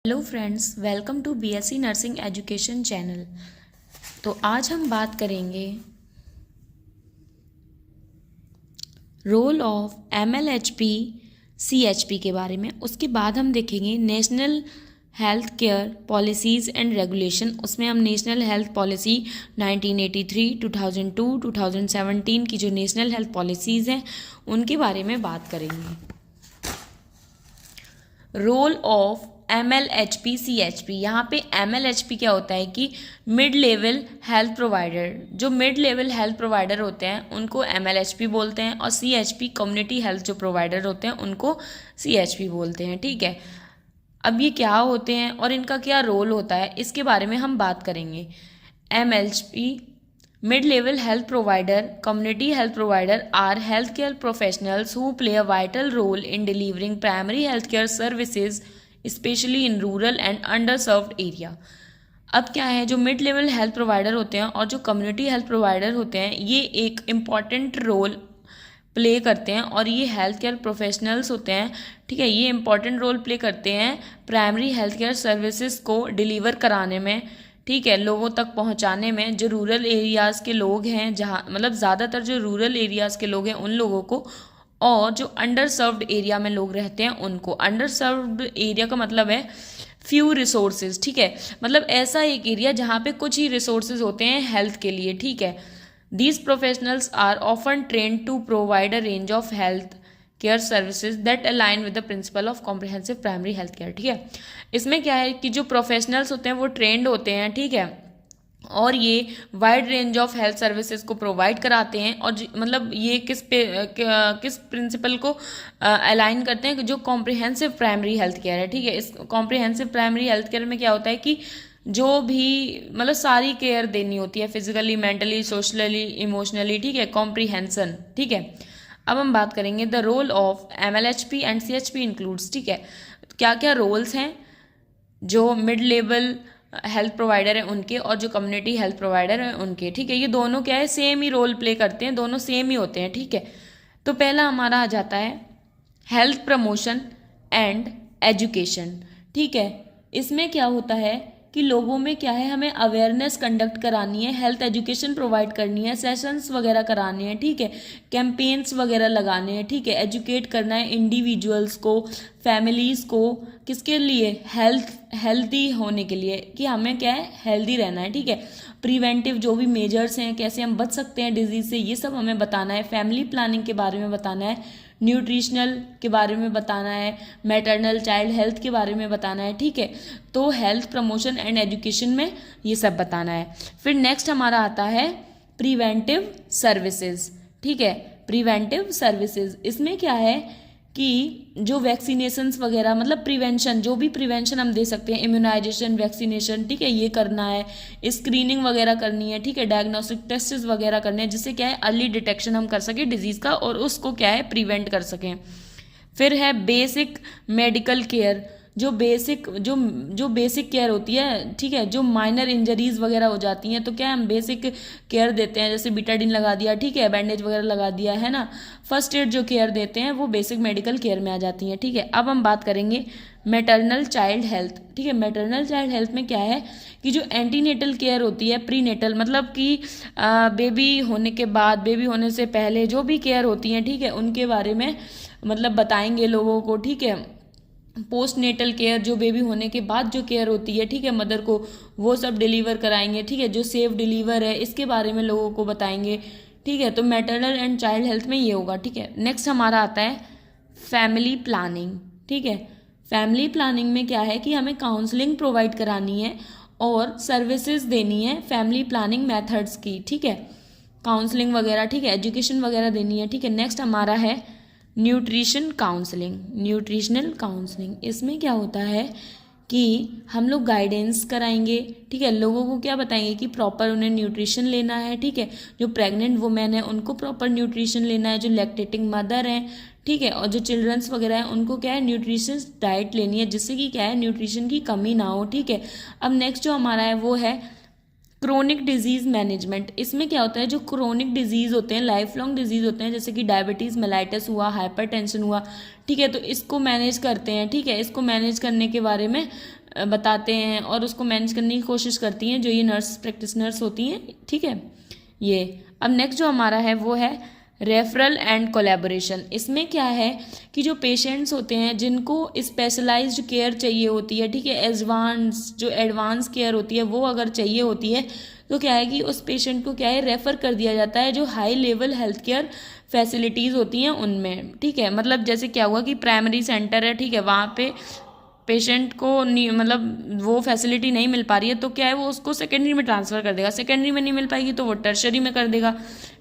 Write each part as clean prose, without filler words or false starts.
Hello friends, welcome to BSc nursing education channel. तो आज हम बात करेंगे रोल ऑफ एमएलएचपी सीएचपी के बारे में। उसके बाद हम देखेंगे national health care policies and regulation. उसमें हम नेशनल हेल्थ पॉलिसी 1983, 2002, 2017 की जो नेशनल हेल्थ पॉलिसीज़ हैं उनके बारे में बात करेंगे। Role of MLHP CHP। यहाँ पे MLHP क्या होता है कि मिड लेवल हेल्थ प्रोवाइडर। जो मिड लेवल हेल्थ प्रोवाइडर होते हैं उनको MLHP बोलते हैं, और CHP कम्युनिटी हेल्थ जो प्रोवाइडर होते हैं उनको CHP बोलते हैं। ठीक है, अब ये क्या होते हैं और इनका क्या रोल होता है इसके बारे में हम बात करेंगे। MLHP mid level health provider, community health provider are health care professionals who play a vital role in delivering primary health care services specially in rural and underserved area. अब क्या है, जो मिड लेवल हेल्थ प्रोवाइडर होते हैं और जो community health provider होते हैं ये एक इम्पॉर्टेंट रोल प्ले करते हैं, और ये हेल्थ केयर प्रोफेशनल्स होते हैं। ठीक है, ये इंपॉर्टेंट रोल प्ले करते हैं प्राइमरी हेल्थ केयर सर्विसेज को डिलीवर कराने में। ठीक है, लोगों तक पहुंचाने में। जो रूरल एरियाज़ के लोग हैं, जहाँ मतलब ज़्यादातर जो रूरल एरियाज़ के लोग हैं उन लोगों को, और जो अंडर सर्व्ड एरिया में लोग रहते हैं उनको। अंडर सर्व्ड एरिया का मतलब है फ्यू रिसोर्सेज। ठीक है, मतलब ऐसा एक एरिया जहाँ पे कुछ ही रिसोर्सेज होते हैं हेल्थ के लिए। ठीक है, these professionals are often train to provide a range of health care services that align with the principle of comprehensive primary health care. ठीक है, इसमें क्या है कि जो प्रोफेशनल्स होते हैं वो ट्रेंड होते हैं। ठीक है, और ये wide range of health services को प्रोवाइड कराते हैं, और मतलब ये किस प्रिंसिपल को अलाइन करते हैं, जो कॉम्प्रिहेंसिव प्राइमरी हेल्थ केयर है। ठीक है, इस कॉम्प्रिहेंसिव प्राइमरी हेल्थ केयर में क्या होता है कि जो भी मतलब सारी केयर देनी होती है, फिजिकली, मेंटली, सोशली, इमोशनली। ठीक है, कॉम्प्रिहेंशन। ठीक है, अब हम बात करेंगे the role of MLHP and CHP includes. ठीक है, क्या क्या रोल्स हैं जो मिड लेवल हेल्थ प्रोवाइडर है उनके और जो कम्युनिटी हेल्थ प्रोवाइडर है उनके। ठीक है, ये दोनों क्या है, सेम ही रोल प्ले करते हैं, दोनों सेम ही होते हैं। ठीक है, तो पहला हमारा आ जाता है हेल्थ प्रमोशन एंड एजुकेशन। ठीक है, इसमें क्या होता है कि लोगों में क्या है, हमें अवेयरनेस कंडक्ट करानी है, हेल्थ एजुकेशन प्रोवाइड करनी है, सेशंस वगैरह कराने हैं। ठीक है, कैंपेन्स वगैरह लगाने हैं। ठीक है, एजुकेट करना है इंडिविजुअल्स को, फैमिलीज़ को, किसके लिए, हेल्दी होने के लिए, कि हमें क्या है, हेल्दी रहना है। ठीक है, प्रिवेंटिव जो भी मेजर्स हैं, कैसे हम बच सकते हैं डिजीज़ से, ये सब हमें बताना है। फैमिली प्लानिंग के बारे में बताना है, न्यूट्रिशनल के बारे में बताना है, मैटरनल चाइल्ड हेल्थ के बारे में बताना है। ठीक है, तो हेल्थ प्रमोशन एंड एजुकेशन में ये सब बताना है। फिर नेक्स्ट हमारा आता है प्रिवेंटिव सर्विसेज। ठीक है, प्रिवेंटिव सर्विसेज इसमें क्या है कि जो वैक्सीनेशंस वगैरह, मतलब प्रिवेंशन, जो भी प्रिवेंशन हम दे सकते हैं, इम्यूनाइजेशन, वैक्सीनेशन। ठीक है, ये करना है, स्क्रीनिंग वगैरह करनी है। ठीक है, डायग्नोस्टिक टेस्ट वगैरह करने हैं, जिससे क्या है अर्ली डिटेक्शन हम कर सकें डिजीज़ का और उसको क्या है प्रिवेंट कर सकें। फिर है बेसिक मेडिकल केयर, जो बेसिक केयर होती है। ठीक है, जो माइनर इंजरीज वगैरह हो जाती हैं तो क्या हम बेसिक केयर देते हैं, जैसे बीटाडिन लगा दिया, ठीक है, बैंडेज वगैरह लगा दिया, है ना। फर्स्ट एड जो केयर देते हैं वो बेसिक मेडिकल केयर में आ जाती हैं। ठीक है, अब हम बात करेंगे मैटरनल चाइल्ड हेल्थ। ठीक है, मैटरनल चाइल्ड हेल्थ में क्या है कि जो एंटीनेटल केयर होती है, प्रीनेटल मतलब कि बेबी होने के बाद, बेबी होने से पहले जो भी केयर होती हैं, ठीक है, उनके बारे में मतलब बताएंगे लोगों को। ठीक है, पोस्ट नेटल केयर जो बेबी होने के बाद जो केयर होती है, ठीक है, मदर को, वो सब डिलीवर कराएंगे। ठीक है, जो सेफ डिलीवर है इसके बारे में लोगों को बताएंगे। ठीक है, तो मैटरनल एंड चाइल्ड हेल्थ में ये होगा। ठीक है, नेक्स्ट हमारा आता है फैमिली प्लानिंग। ठीक है, फैमिली प्लानिंग में क्या है कि हमें काउंसलिंग प्रोवाइड करानी है और सर्विसेज देनी है फैमिली प्लानिंग मेथड्स की। ठीक है, काउंसलिंग वगैरह, ठीक है, एजुकेशन वगैरह देनी है। ठीक है, नेक्स्ट हमारा है न्यूट्रिशन काउंसलिंग, न्यूट्रिशनल काउंसलिंग। इसमें क्या होता है कि हम लोग गाइडेंस कराएंगे। ठीक है, लोगों को क्या बताएंगे कि प्रॉपर उन्हें न्यूट्रिशन लेना है। ठीक है, जो प्रेग्नेंट वुमेन है उनको प्रॉपर न्यूट्रिशन लेना है, जो लैक्टेटिंग मदर हैं, ठीक है, और जो चिल्ड्रंस वगैरह हैं उनको क्या है न्यूट्रिशियस डाइट लेनी है, जिससे कि क्या है न्यूट्रिशन की कमी ना हो। ठीक है, अब नेक्स्ट जो हमारा है वो है क्रोनिक डिजीज़ मैनेजमेंट। इसमें क्या होता है, जो क्रोनिक डिजीज़ होते हैं, लाइफ लॉन्ग डिजीज़ होते हैं, जैसे कि डायबिटीज़, मेलाइटिस हुआ, हाइपरटेंशन हुआ। ठीक है, तो इसको मैनेज करते हैं। ठीक है, इसको मैनेज करने के बारे में बताते हैं और उसको मैनेज करने की कोशिश करती हैं जो ये नर्स प्रैक्टिशनर्स होती हैं, ठीक है। ये अब नेक्स्ट जो हमारा है वो है रेफरल एंड कोलैबोरेशन। इसमें क्या है कि जो पेशेंट्स होते हैं जिनको स्पेशलाइज्ड केयर चाहिए होती है, ठीक है, एडवांस केयर होती है वो अगर चाहिए होती है तो क्या है कि उस पेशेंट को क्या है रेफ़र कर दिया जाता है जो high level health care facilities होती हैं उनमें, ठीक है। मतलब जैसे क्या हुआ कि प्राइमरी सेंटर है, ठीक है, वहाँ पे पेशेंट को मतलब वो फैसिलिटी नहीं मिल पा रही है तो क्या है वो उसको सेकेंडरी में ट्रांसफ़र कर देगा, सेकेंडरी में नहीं मिल पाएगी तो वो टर्शरी में कर देगा,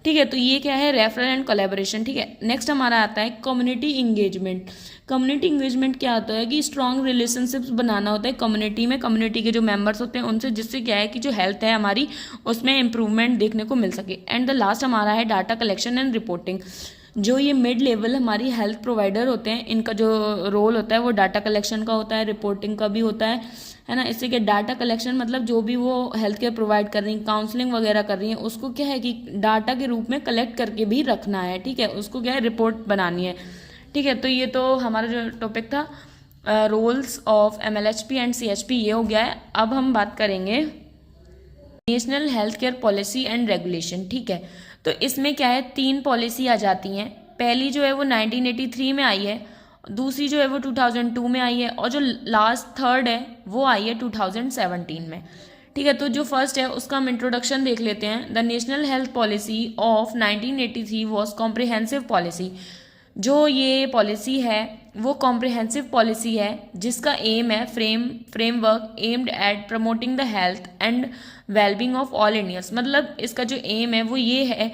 ठीक है। तो ये क्या है रेफरल एंड कोलैबोरेशन, ठीक है। नेक्स्ट हमारा आता है कम्युनिटी इंगेजमेंट। कम्युनिटी इंगेजमेंट क्या होता है कि स्ट्रॉन्ग रिलेशनशिप्स बनाना होता है कम्युनिटी में, कम्युनिटी के जो मेंबर्स होते हैं उनसे, जिससे क्या है कि जो हेल्थ है हमारी उसमें इंप्रूवमेंट देखने को मिल सके। एंड द लास्ट हमारा है डाटा कलेक्शन एंड रिपोर्टिंग। जो ये मिड लेवल हमारी हेल्थ प्रोवाइडर होते हैं इनका जो रोल होता है वो डाटा कलेक्शन का होता है, रिपोर्टिंग का भी होता है ना। इससे कि डाटा कलेक्शन मतलब जो भी वो हेल्थ केयर प्रोवाइड कर रही हैं, काउंसलिंग वगैरह कर रही हैं, उसको क्या है कि डाटा के रूप में कलेक्ट करके भी रखना है, ठीक है, उसको क्या है रिपोर्ट बनानी है, ठीक है। तो ये तो हमारा जो टॉपिक था roles of MLHP and CHP ये हो गया है। अब हम बात करेंगे national health care policy and regulation, ठीक है। तो इसमें क्या है 3 पॉलिसी आ जाती हैं। पहली जो है वो 1983 में आई है, दूसरी जो है वो 2002 में आई है और जो लास्ट थर्ड है वो आई है 2017 में, ठीक है। तो जो फर्स्ट है उसका हम इंट्रोडक्शन देख लेते हैं। The national health policy of 1983 was comprehensive policy. जो ये पॉलिसी है वो कॉम्प्रिहेंसिव पॉलिसी है जिसका एम है framework aimed at promoting the health and wellbeing of all Indians. मतलब इसका जो एम है वो ये है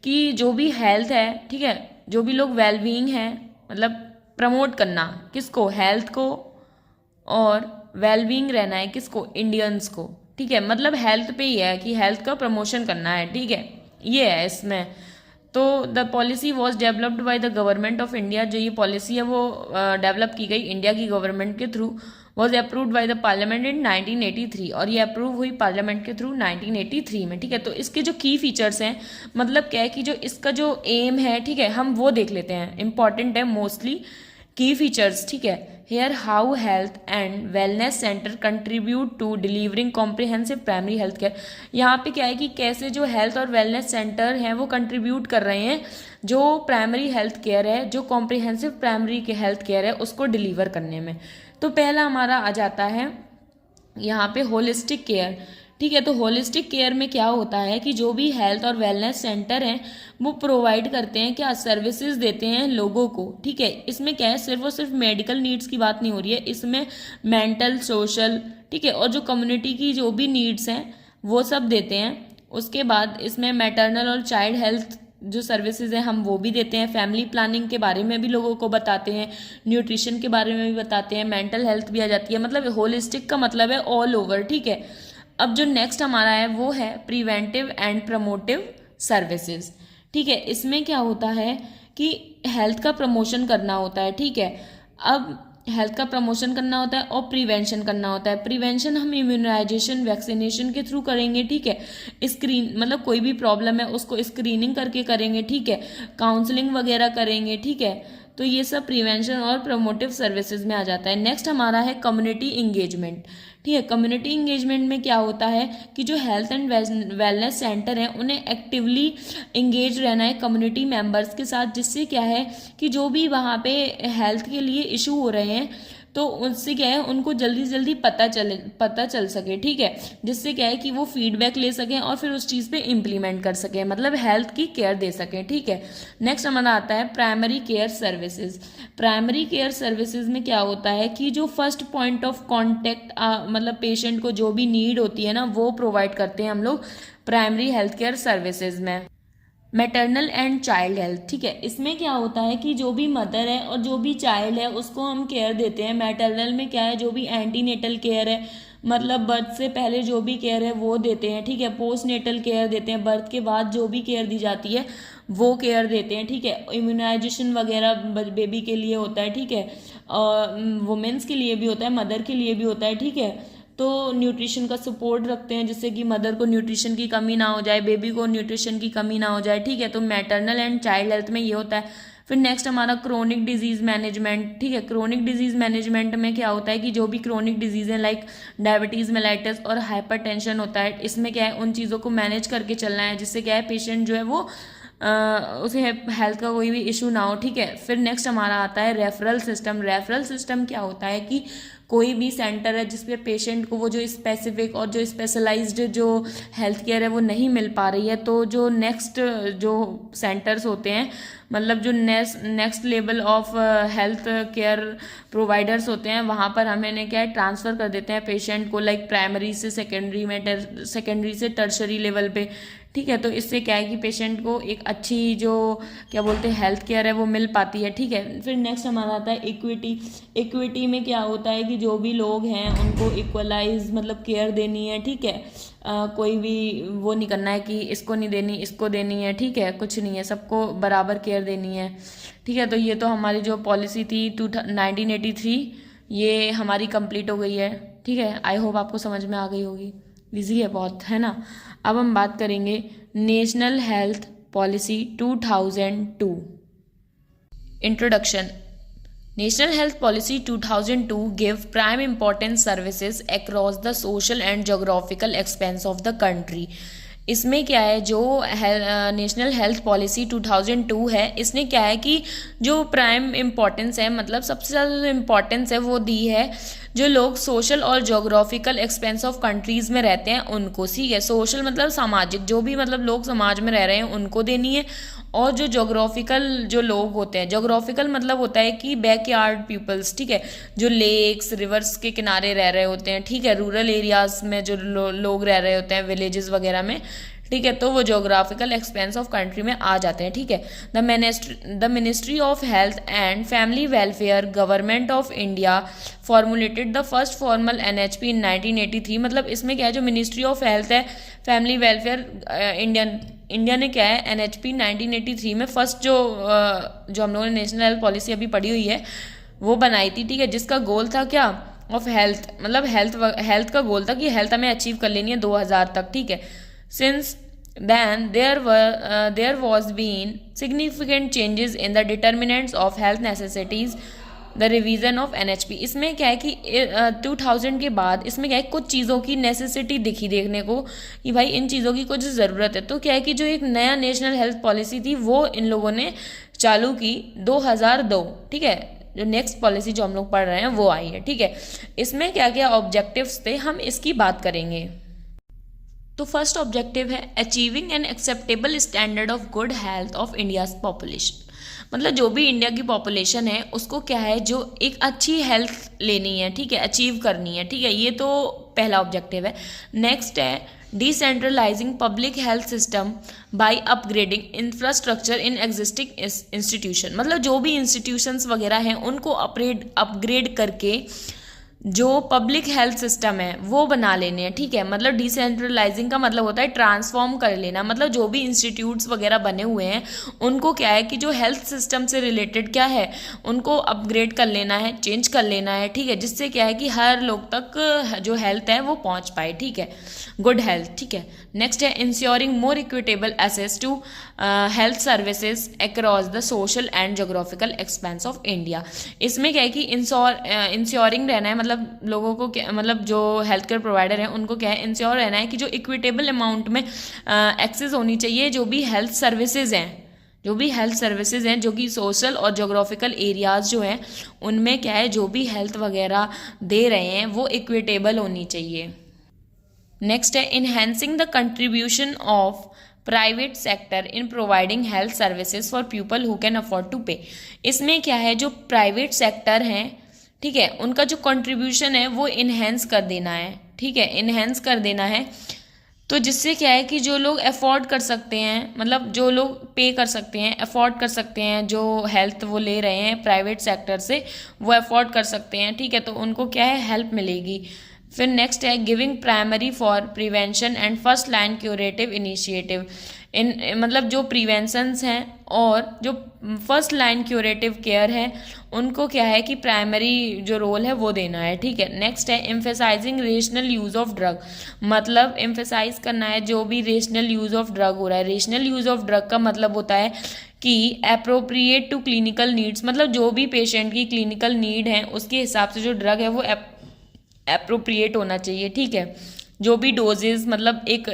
कि जो भी हेल्थ है, ठीक है, जो भी लोग वेलबींग है मतलब प्रमोट करना किसको, हेल्थ को, और वेलबींग रहना है किसको, इंडियंस को, ठीक है। मतलब हेल्थ पे ही है कि हेल्थ का प्रमोशन करना है, ठीक है, ये है इसमें। तो the policy was developed by the government of India. जो ये पॉलिसी है वो डेवलप की गई इंडिया की गवर्नमेंट के through. Was approved by the parliament in 1983 और ये अप्रूव हुई पार्लियामेंट के थ्रू 1983 में, ठीक है। तो इसके जो की फीचर्स हैं मतलब क्या है कि जो इसका जो एम है, ठीक है, हम वो देख लेते हैं, इंपॉर्टेंट है मोस्टली की फीचर्स, ठीक है। Here how health and wellness center contribute to delivering comprehensive primary health care. यहाँ पे क्या है कि कैसे जो हेल्थ और वेलनेस सेंटर हैं वो कंट्रीब्यूट कर रहे हैं जो प्राइमरी हेल्थ केयर है, जो कॉम्प्रिहेंसिव प्राइमरी के हेल्थ केयर है उसको डिलीवर करने में। तो पहला हमारा आ जाता है यहाँ पे होलिस्टिक केयर, ठीक है। तो होलिस्टिक केयर में क्या होता है कि जो भी हेल्थ और वेलनेस सेंटर हैं वो प्रोवाइड करते हैं क्या, सर्विसेज देते हैं लोगों को, ठीक है। इसमें क्या है सिर्फ और सिर्फ मेडिकल नीड्स की बात नहीं हो रही है, इसमें मेंटल, सोशल, ठीक है, और जो कम्युनिटी की जो भी नीड्स हैं वो सब देते हैं। उसके बाद इसमें मैटरनल और चाइल्ड हेल्थ जो सर्विसेज हैं हम वो भी देते हैं, फैमिली प्लानिंग के बारे में भी लोगों को बताते हैं, न्यूट्रिशन के बारे में भी बताते हैं, मेंटल हेल्थ भी आ जाती है। मतलब होलिस्टिक का मतलब है ऑल ओवर, ठीक है। अब जो नेक्स्ट हमारा है वो है प्रिवेंटिव एंड प्रमोटिव सर्विसेज, ठीक है। इसमें क्या होता है कि हेल्थ का प्रमोशन करना होता है, ठीक है। अब हेल्थ का प्रमोशन करना होता है और प्रिवेंशन करना होता है। प्रिवेंशन हम इम्यूनाइजेशन, वैक्सीनेशन के थ्रू करेंगे, ठीक है। स्क्रीन मतलब कोई भी प्रॉब्लम है उसको स्क्रीनिंग करके करेंगे, ठीक है, काउंसलिंग वगैरह करेंगे, ठीक है। तो ये सब प्रिवेंशन और प्रमोटिव सर्विसेज में आ जाता है। नेक्स्ट हमारा है कम्युनिटी इंगेजमेंट, ठीक है। कम्युनिटी इंगेजमेंट में क्या होता है कि जो हेल्थ एंड वेलनेस सेंटर हैं उन्हें एक्टिवली इंगेज रहना है कम्युनिटी मेंबर्स के साथ, जिससे क्या है कि जो भी वहाँ पे हेल्थ के लिए इशू हो रहे हैं तो उससे क्या है उनको जल्दी जल्दी पता चल सके, ठीक है। जिससे क्या है कि वो फीडबैक ले सकें और फिर उस चीज़ पे इम्प्लीमेंट कर सकें, मतलब हेल्थ की केयर दे सकें, ठीक है। नेक्स्ट हमारा आता है primary care services. Primary care services में क्या होता है कि जो फर्स्ट पॉइंट ऑफ कॉन्टेक्ट मतलब पेशेंट को जो भी नीड होती है ना वो प्रोवाइड करते हैं हम लोग प्राइमरी हेल्थ केयर सर्विसेज में। मैटरनल एंड चाइल्ड हेल्थ, ठीक है। इसमें क्या होता है कि जो भी मदर है और जो भी चाइल्ड है उसको हम केयर देते हैं। मैटरनल में क्या है जो भी एंटीनेटल केयर है मतलब बर्थ से पहले जो भी केयर है वो देते हैं, ठीक है। पोस्ट नेटल केयर देते हैं, बर्थ के बाद जो भी केयर दी जाती है वो केयर देते हैं, ठीक है। इम्यूनाइजेशन वगैरह बेबी के लिए होता है, ठीक है, और वुमेन्स के लिए भी होता है, मदर के लिए भी होता है, ठीक है। तो न्यूट्रिशन का सपोर्ट रखते हैं जिससे कि मदर को न्यूट्रिशन की कमी ना हो जाए, बेबी को न्यूट्रिशन की कमी ना हो जाए, ठीक है। तो मैटरनल एंड चाइल्ड हेल्थ में ये होता है। फिर नेक्स्ट हमारा क्रोनिक डिजीज़ मैनेजमेंट, ठीक है। क्रोनिक डिजीज़ मैनेजमेंट में क्या होता है कि जो भी क्रोनिक डिजीज़ हैं लाइक डायबिटीज़, मेलाइटिस और हाइपरटेंशन होता है, इसमें क्या है उन चीज़ों को मैनेज करके चलना है जिससे क्या है पेशेंट जो है वो उसे हेल्थ का कोई भी इशू ना हो, ठीक है। फिर नेक्स्ट हमारा आता है रेफरल सिस्टम। रेफरल सिस्टम क्या होता है कि कोई भी सेंटर है जिसपे पेशेंट को वो जो स्पेसिफिक और जो स्पेशलाइज्ड जो हेल्थ केयर है वो नहीं मिल पा रही है, तो जो नेक्स्ट जो सेंटर्स होते हैं, मतलब जो next level of health care providers होते हैं, वहाँ पर हमें क्या है ट्रांसफ़र कर देते हैं पेशेंट को, लाइक प्राइमरी से सेकेंडरी में, सेकेंडरी से टर्शरी लेवल पे, ठीक है। तो इससे क्या है कि पेशेंट को एक अच्छी जो क्या बोलते हैं हेल्थ केयर है वो मिल पाती है, ठीक है। फिर नेक्स्ट हमारा आता है इक्विटी। इक्विटी में क्या होता है कि जो भी लोग हैं उनको इक्वलाइज मतलब केयर देनी है, ठीक है। कोई भी वो नहीं करना है कि इसको नहीं देनी इसको देनी है, ठीक है, कुछ नहीं है, सबको बराबर केयर देनी है, ठीक है। तो ये तो हमारी जो पॉलिसी थी 1983 ये हमारी कंप्लीट हो गई है, ठीक है। आई होप आपको समझ में आ गई होगी, इजी है बहुत, है ना। अब हम बात करेंगे national health policy 2002। Introduction. National Health Policy 2002 give prime importance services across the social and geographical expanse of the country. इसमें क्या है जो नेशनल हेल्थ पॉलिसी 2002 है, इसने क्या है कि जो प्राइम इम्पोर्टेंस है, मतलब सबसे ज़्यादा जो इम्पोर्टेंस है वो दी है जो लोग सोशल और जोग्राफिकल एक्सपेंस ऑफ कंट्रीज़ में रहते हैं उनको, ठीक है। सोशल मतलब सामाजिक, जो भी मतलब लोग समाज में रह रहे हैं उनको देनी है, और जो जोग्राफिकल जो लोग होते हैं, जोग्राफिकल मतलब होता है कि बैकयार्ड पीपल्स, ठीक है, जो लेक्स रिवर्स के किनारे रह रहे होते हैं, ठीक है, रूरल एरियाज में जो लोग रह रहे होते हैं विलेजेस वगैरह में, ठीक है, तो वो जोग्राफिकल एक्सपेंस ऑफ कंट्री में आ जाते हैं, ठीक है। The ministry of health and family welfare government of India formulated the first formal NHP इन 1983। मतलब इसमें क्या है जो मिनिस्ट्री ऑफ हेल्थ है, फैमिली वेलफेयर, इंडिया ने क्या है NHP 1983 में फर्स्ट जो हम लोगों ने नेशनल हेल्थ पॉलिसी अभी पढ़ी हुई है वो बनाई थी, ठीक है, जिसका गोल था क्या ऑफ हेल्थ, मतलब हेल्थ का गोल था कि हेल्थ हमें अचीव कर लेनी है 2000 तक, ठीक है। Since then there was been significant changes in the determinants of health necessities, the revision of NHP। इसमें क्या है कि 2000 के बाद इसमें क्या है कुछ चीज़ों की नेसेसिटी दिखी देखने को कि भाई इन चीज़ों की कुछ ज़रूरत है, तो क्या है कि जो एक नया नेशनल हेल्थ पॉलिसी थी वो इन लोगों ने चालू की 2002, ठीक है। जो नेक्स्ट पॉलिसी जो हम लोग पढ़ रहे हैं वो आई है, ठीक है। इसमें क्या क्या ऑब्जेक्टिव्स थे हम इसकी बात करेंगे। तो फर्स्ट ऑब्जेक्टिव है achieving an acceptable standard of good health of India's population. मतलब जो भी इंडिया की पॉपुलेशन है उसको क्या है जो एक अच्छी हेल्थ लेनी है, ठीक है, अचीव करनी है, ठीक है, ये तो पहला ऑब्जेक्टिव है। नेक्स्ट है decentralising public health system by upgrading infrastructure in existing institution. मतलब जो भी इंस्टीट्यूशंस वगैरह हैं उनको अपग्रेड करके जो पब्लिक हेल्थ सिस्टम है वो बना लेने हैं, ठीक है। मतलब डिसेंट्रलाइजिंग का मतलब होता है ट्रांसफॉर्म कर लेना, मतलब जो भी इंस्टीट्यूट्स वगैरह बने हुए हैं उनको क्या है कि जो हेल्थ सिस्टम से रिलेटेड क्या है उनको अपग्रेड कर लेना है, चेंज कर लेना है, ठीक है, जिससे क्या है कि हर लोग तक जो हेल्थ है वो पहुंच पाए, ठीक है, गुड हेल्थ, ठीक है। नेक्स्ट है ensuring more equitable access to health services across the social and geographical expanse of India. इसमें क्या है कि इंश्योरिंग रहना है, मतलब लोगों को क्या, मतलब जो हेल्थ केयर प्रोवाइडर हैं उनको क्या है इंश्योर रहना है कि जो इक्विटेबल अमाउंट में एक्सेस होनी चाहिए, जो भी हेल्थ सर्विसेज हैं जो कि सोशल और जोग्राफिकल एरियाज जो हैं उनमें क्या है जो भी हेल्थ वगैरह दे रहे हैं वो इक्विटेबल होनी चाहिए। नेक्स्ट है enhancing the contribution of private sector in providing health services for people who can afford to pay. इसमें क्या है जो प्राइवेट सेक्टर हैं, ठीक है, उनका जो कंट्रीब्यूशन है वो इन्हेंस कर देना है, ठीक है, इन्हेंस कर देना है। तो जिससे क्या है कि जो लोग अफोर्ड कर सकते हैं, मतलब जो लोग पे कर सकते हैं, अफोर्ड कर सकते हैं, जो हेल्थ वो ले रहे हैं प्राइवेट सेक्टर से वो अफोर्ड कर सकते हैं, ठीक है, तो उनको क्या है हेल्प मिलेगी। फिर नेक्स्ट है giving primary for prevention and first line curative initiative. मतलब जो प्रिवेंशंस हैं और जो फर्स्ट लाइन क्यूरेटिव केयर है उनको क्या है कि प्राइमरी जो रोल है वो देना है, ठीक है। नेक्स्ट है emphasizing rational use of drug. मतलब एम्फेसाइज करना है जो भी रेशनल यूज़ ऑफ ड्रग हो रहा है। रेशनल यूज़ ऑफ ड्रग का मतलब होता है कि अप्रोप्रिएट टू क्लिनिकल नीड्स, मतलब जो भी पेशेंट की क्लिनिकल नीड है उसके हिसाब से जो ड्रग है वो अप्रोप्रिएट होना चाहिए, ठीक है। जो भी डोजेज मतलब एक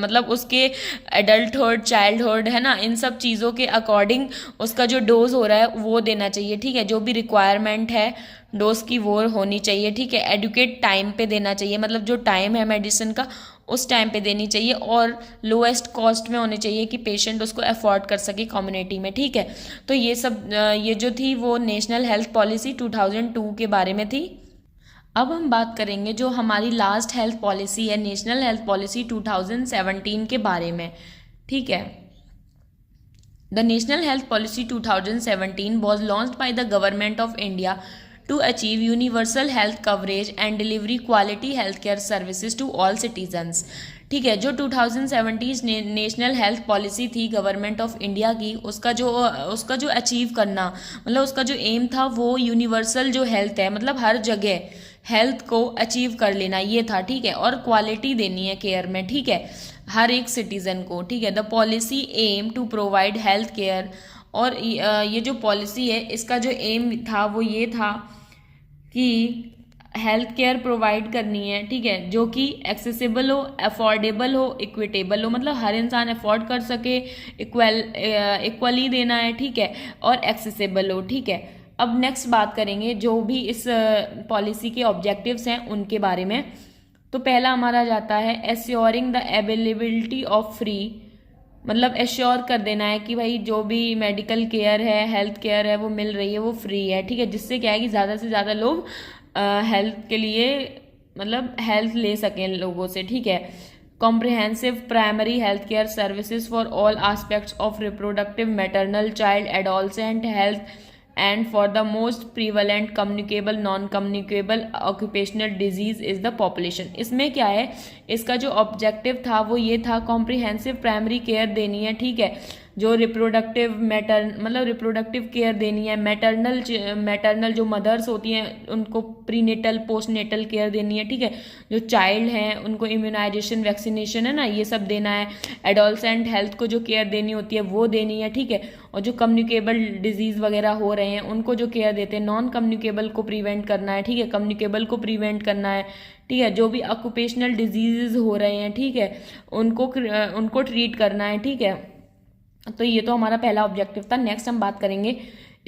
मतलब उसके एडल्टहुड चाइल्डहुड है ना, इन सब चीज़ों के अकॉर्डिंग उसका जो डोज हो रहा है वो देना चाहिए, ठीक है। जो भी रिक्वायरमेंट है डोज की वो होनी चाहिए, ठीक है। एडुकेट टाइम पे देना चाहिए, मतलब जो टाइम है मेडिसिन का उस टाइम पे देनी चाहिए, और लोएस्ट कॉस्ट में होनी चाहिए कि पेशेंट उसको अफोर्ड कर सके कम्युनिटी में, ठीक है। तो ये सब ये जो थी वो नेशनल हेल्थ पॉलिसी 2002 के बारे में थी। अब हम बात करेंगे जो हमारी लास्ट हेल्थ पॉलिसी है, नेशनल हेल्थ पॉलिसी 2017 के बारे में, ठीक है। The national health policy 2017 was launched by the government of India to achieve universal health coverage and delivery quality healthcare services to all citizens, ठीक है। जो 2017 नेशनल हेल्थ पॉलिसी थी गवर्नमेंट ऑफ इंडिया की, उसका जो अचीव करना, मतलब उसका जो एम था वो यूनिवर्सल जो हेल्थ है, मतलब हर जगह हेल्थ को अचीव कर लेना ये था, ठीक है। और क्वालिटी देनी है केयर में, ठीक है, हर एक सिटीजन को, ठीक है। The policy aim to provide health care, और ये जो पॉलिसी है इसका जो एम था वो ये था कि हेल्थ केयर प्रोवाइड करनी है, ठीक है, जो कि एक्सेसिबल हो, अफोर्डेबल हो, इक्विटेबल हो, मतलब हर इंसान अफोर्ड कर सके, इक्वली देना है, ठीक है, और एक्सेसिबल हो, ठीक है। अब नेक्स्ट बात करेंगे जो भी इस पॉलिसी के ऑब्जेक्टिव्स हैं उनके बारे में। तो पहला हमारा जाता है assuring the availability of free, मतलब एश्योर कर देना है कि भाई जो भी मेडिकल केयर है, हेल्थ केयर है वो मिल रही है, वो फ्री है, ठीक है। जिससे क्या है कि ज़्यादा से ज़्यादा लोग हेल्थ के लिए मतलब हेल्थ ले सकें लोगों से, ठीक है। Comprehensive primary health care services for all aspects of reproductive maternal child adolescent health and for the most prevalent communicable non communicable occupational disease is the population. इसमें क्या है, इसका जो ऑब्जेक्टिव था वो ये था कॉम्प्रिहेंसिव प्राइमरी केयर देनी है, ठीक है। जो रिप्रोडक्टिव मतलब रिप्रोडक्टिव केयर देनी है, मैटरनल जो मदर्स होती हैं उनको प्रीनेटल पोस्टनेटल केयर देनी है, ठीक है। जो चाइल्ड हैं उनको इम्यूनाइजेशन वैक्सीनेशन है ना ये सब देना है। एडोलसेंट हेल्थ को जो केयर देनी होती है वो देनी है, ठीक है। और जो कम्युनिकेबल डिजीज़ वगैरह हो रहे हैं उनको जो केयर देते हैं, नॉन कम्युनिकेबल को प्रिवेंट करना है, ठीक है, कम्युनिकेबल को प्रिवेंट करना है, ठीक है। जो भी ऑक्यूपेशनल डिजीज़ हो रहे हैं, ठीक है, उनको ट्रीट करना है, ठीक है। तो ये तो हमारा पहला ऑब्जेक्टिव था। नेक्स्ट हम बात करेंगे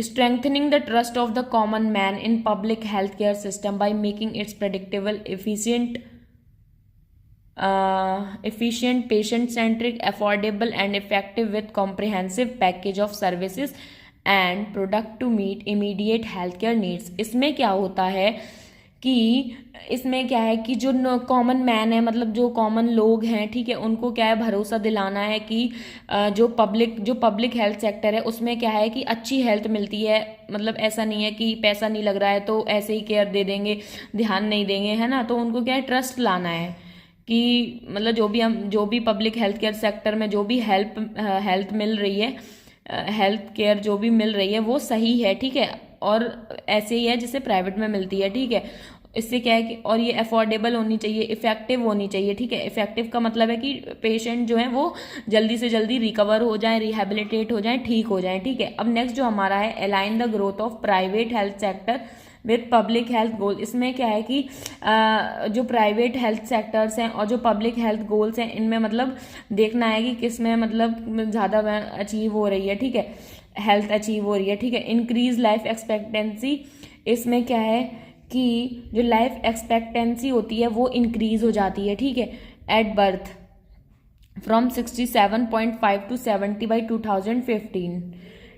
strengthening the trust of the common man in public health care system by making it's predictable efficient patient centric affordable and effective with comprehensive package of services and product to meet immediate healthcare needs। इसमें क्या होता है कि इसमें क्या है कि जो कॉमन मैन है, मतलब जो कॉमन लोग हैं, ठीक है, उनको क्या है भरोसा दिलाना है कि जो पब्लिक हेल्थ सेक्टर है उसमें क्या है कि अच्छी हेल्थ मिलती है। मतलब ऐसा नहीं है कि पैसा नहीं लग रहा है तो ऐसे ही केयर दे देंगे, ध्यान नहीं देंगे, है ना। तो उनको क्या है ट्रस्ट लाना है कि मतलब जो भी पब्लिक हेल्थ केयर सेक्टर में जो भी हेल्थ मिल रही है, हेल्थ केयर जो भी मिल रही है वो सही है, ठीक है, और ऐसे ही है जिससे प्राइवेट में मिलती है, ठीक है। इससे क्या है कि और ये अफोर्डेबल होनी चाहिए, इफेक्टिव होनी चाहिए, ठीक है। इफेक्टिव का मतलब है कि पेशेंट जो है वो जल्दी से जल्दी रिकवर हो जाए, रिहेबिलिटेट हो जाए, ठीक हो जाए, ठीक है। अब नेक्स्ट जो हमारा है align the growth of private health sector with public health goal. इसमें क्या है कि जो प्राइवेट हेल्थ सेक्टर्स हैं और जो पब्लिक हेल्थ गोल्स हैं इनमें मतलब देखना है कि किस में मतलब ज़्यादा अचीव हो रही है, ठीक है, हेल्थ अचीव हो रही है, ठीक है। इंक्रीज लाइफ एक्सपेक्टेंसी, इसमें क्या है कि जो लाइफ एक्सपेक्टेंसी होती है वो इंक्रीज हो जाती है, ठीक है, at birth from 67.5 to 70 by 2015,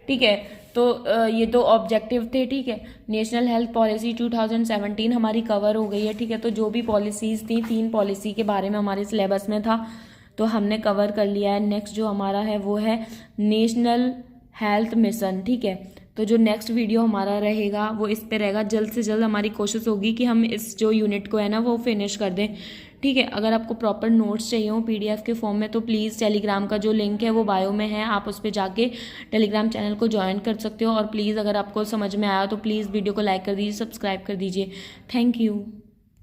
ठीक है। तो ये दो ऑब्जेक्टिव थे, ठीक है। नेशनल हेल्थ पॉलिसी 2017 हमारी कवर हो गई है, ठीक है। तो जो भी पॉलिसीज़ थी 3 पॉलिसी के बारे में हमारे सिलेबस में था तो हमने कवर कर लिया है। नेक्स्ट जो हमारा है वो है नेशनल हेल्थ मिशन, ठीक है। तो जो नेक्स्ट वीडियो हमारा रहेगा वो इस पे रहेगा। जल्द से जल्द हमारी कोशिश होगी कि हम इस जो यूनिट को है ना वो फिनिश कर दें, ठीक है। अगर आपको प्रॉपर नोट्स चाहिए हो पीडीएफ के फॉर्म में तो प्लीज़ टेलीग्राम का जो लिंक है वो बायो में है, आप उस पर जाके टेलीग्राम चैनल को ज्वाइन कर सकते हो। और प्लीज़ अगर आपको समझ में आया तो प्लीज़ वीडियो को लाइक कर दीजिए, सब्सक्राइब कर दीजिए। Thank you.